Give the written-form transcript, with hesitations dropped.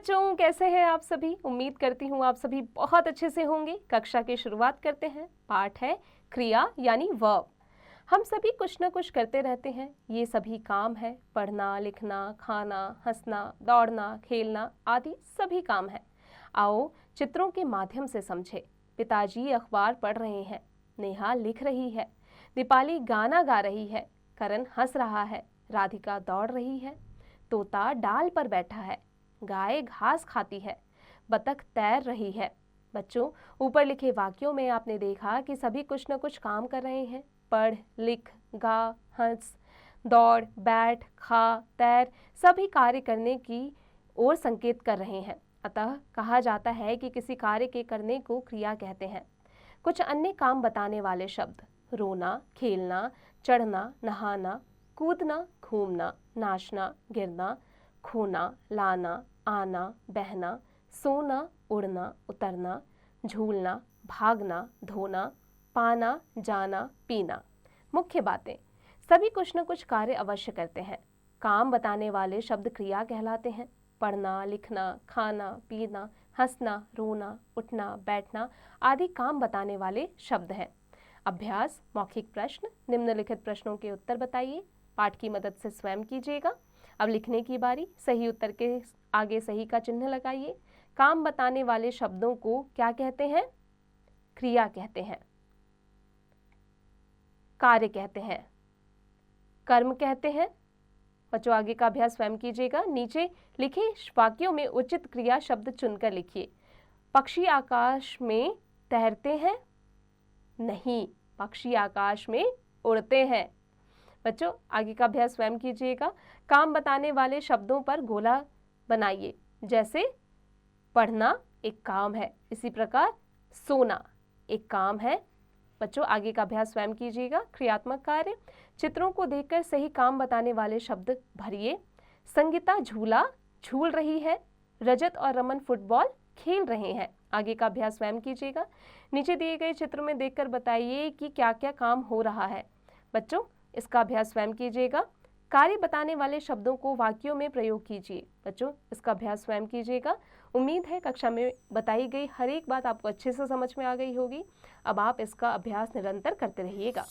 बच्चों, कैसे हैं आप सभी। उम्मीद करती हूँ आप सभी बहुत अच्छे से होंगे। कक्षा की शुरुआत करते हैं। पाठ है क्रिया यानी वर्ब। हम सभी कुछ न कुछ करते रहते हैं। ये सभी काम है, पढ़ना, लिखना, खाना, हंसना, दौड़ना, खेलना आदि सभी काम है। आओ चित्रों के माध्यम से समझे। पिताजी अखबार पढ़ रहे हैं, नेहा लिख रही है, दीपाली गाना गा रही है, करण हंस रहा है, राधिका दौड़ रही है, तोता डाल पर बैठा है, गाय घास खाती है, बतख तैर रही है। बच्चों, ऊपर लिखे वाक्यों में आपने देखा कि सभी कुछ न कुछ काम कर रहे हैं। पढ़, लिख, गा, हंस, दौड़, बैठ, खा, तैर सभी कार्य करने की ओर संकेत कर रहे हैं। अतः कहा जाता है कि किसी कार्य के करने को क्रिया कहते हैं। कुछ अन्य काम बताने वाले शब्द: रोना, खेलना, चढ़ना, नहाना, कूदना, घूमना, नाचना, गिरना, खोना, लाना, आना, बहना, सोना, उड़ना, उतरना, झूलना, भागना, धोना, पाना, जाना, पीना। मुख्य बातें: सभी कुछ न कुछ कार्य अवश्य करते हैं। काम बताने वाले शब्द क्रिया कहलाते हैं। पढ़ना, लिखना, खाना, पीना, हंसना, रोना, उठना, बैठना आदि काम बताने वाले शब्द हैं। अभ्यास: मौखिक प्रश्न, निम्नलिखित प्रश्नों के उत्तर बताइए। पाठ की मदद से स्वयं कीजिएगा। अब लिखने की बारी। सही उत्तर के आगे सही का चिन्ह लगाइए। काम बताने वाले शब्दों को क्या कहते हैं? क्रिया कहते हैं। कार्य कहते हैं, कर्म कहते हैं। बच्चों, आगे का अभ्यास स्वयं कीजिएगा। नीचे लिखे वाक्यों में उचित क्रिया शब्द चुनकर लिखिए। पक्षी आकाश में तैरते हैं? नहीं, पक्षी आकाश में उड़ते हैं। बच्चों, आगे का अभ्यास स्वयं कीजिएगा। काम बताने वाले शब्दों पर गोला बनाइए। जैसे पढ़ना एक काम है, इसी प्रकार सोना एक काम है। बच्चों, आगे का अभ्यास स्वयं कीजिएगा। क्रियात्मक कार्य: चित्रों को देखकर सही काम बताने वाले शब्द भरिए। संगीता झूला झूल रही है, रजत और रमन फुटबॉल खेल रहे हैं। आगे का अभ्यास स्वयं कीजिएगा। नीचे दिए गए चित्र में देखकर बताइए कि क्या क्या काम हो रहा है। बच्चों, इसका अभ्यास स्वयं कीजिएगा। कार्य बताने वाले शब्दों को वाक्यों में प्रयोग कीजिए। बच्चों, इसका अभ्यास स्वयं कीजिएगा। उम्मीद है कक्षा में बताई गई हर एक बात आपको अच्छे से समझ में आ गई होगी। अब आप इसका अभ्यास निरंतर करते रहिएगा।